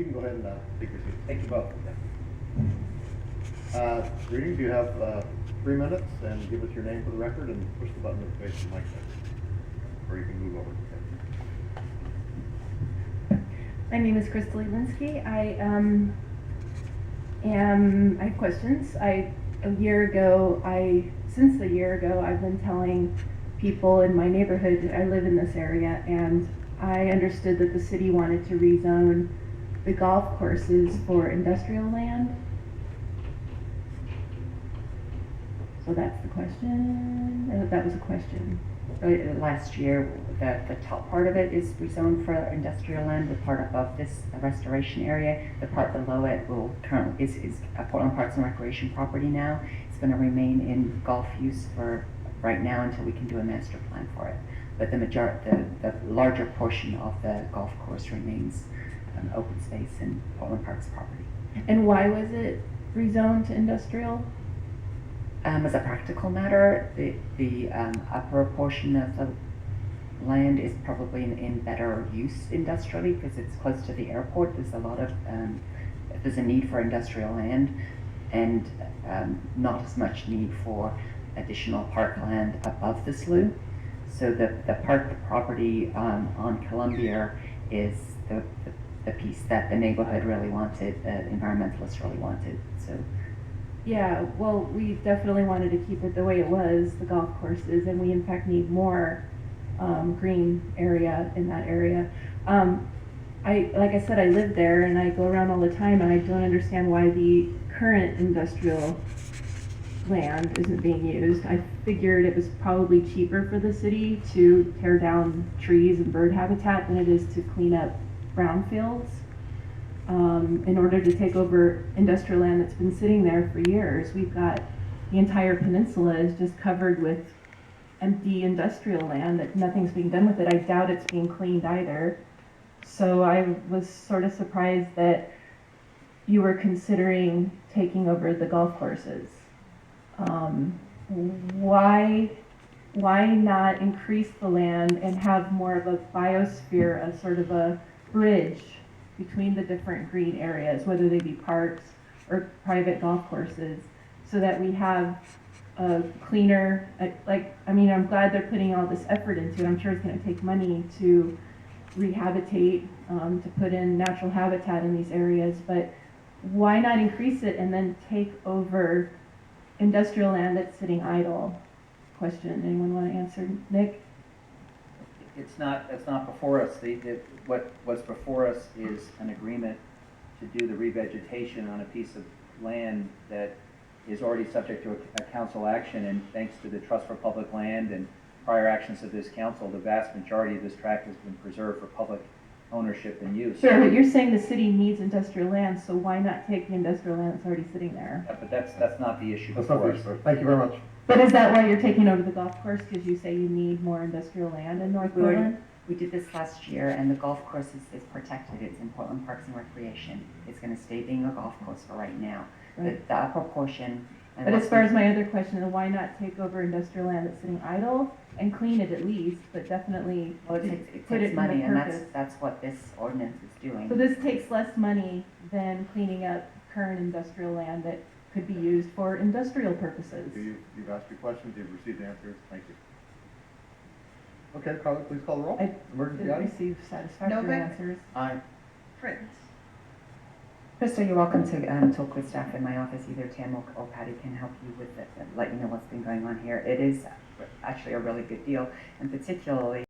You can go ahead and take your seat. Thank you both. Greetings, you have 3 minutes, and give us your name for the record and push the button to face the mic there. Or you can move over. My name is Elinski. I have questions. Since a year ago, I've been telling people in my neighborhood, I live in this area, and I understood that the city wanted to rezone the golf courses for industrial land. So that's the question. That was a question. Last year, the top part of it is rezoned for industrial land. The part above this, the restoration area, the part below it will currently is a Portland Parks and Recreation property now. It's going to remain in golf use for right now until we can do a master plan for it. But the larger portion of the golf course remains open space and Portland Parks property. And why was it rezoned to industrial? As a practical matter, the upper portion of the land is probably in better use industrially because it's close to the airport. There's a lot of there's a need for industrial land, and not as much need for additional parkland above the slough. So the park property on Columbia is the piece that the neighborhood really wanted, the environmentalists really wanted. So. Yeah, well, we definitely wanted to keep it the way it was, the golf courses, and we in fact need more green area in that area. Like I said, I live there and I go around all the time, and I don't understand why the current industrial land isn't being used. I figured it was probably cheaper for the city to tear down trees and bird habitat than it is to clean up brownfields. In order to take over industrial land that's been sitting there for years. We've got the entire peninsula is just covered with empty industrial land that nothing's being done with it. I doubt it's being cleaned either. So I was sort of surprised that you were considering taking over the golf courses. Why not increase the land and have more of a biosphere, a sort of a bridge between the different green areas, whether they be parks or private golf courses, so that we have a cleaner, I'm glad they're putting all this effort into it. I'm sure it's going to take money to rehabilitate, to put in natural habitat in these areas, but why not increase it and then take over industrial land that's sitting idle? Question, anyone want to answer? Nick? It's not before us. What's before us is an agreement to do the revegetation on a piece of land that is already subject to a council action, and thanks to the Trust for Public Land and prior actions of this council, the vast majority of this tract has been preserved for public ownership and use. Sure, but you're saying the city needs industrial land, so why not take the industrial land that's already sitting there? Yeah, but that's not the issue That's not before the us. issue. Thank you very much. But is that why you're taking over the golf course? Because you say you need more industrial land in North Portland? We did this last year, and the golf course is protected. It's in Portland Parks and Recreation. It's going to stay being a golf course for right now. Right. The upper portion. But as far as my other question, then why not take over industrial land that's sitting idle and clean it at least, but definitely it put takes it money, in the and purpose. that's what this ordinance is doing. So this takes less money than cleaning up current industrial land that could be used for industrial purposes. You've asked your questions, you've received answers. Thank you. Okay, Carla, please call the roll. I Emergency didn't item? receive satisfactory Novak? answers. Aye. Prince. Krista, you're welcome to talk with staff in my office. Either Tim or Patty can help you with it and let you know what's been going on here. It is actually a really good deal, and particularly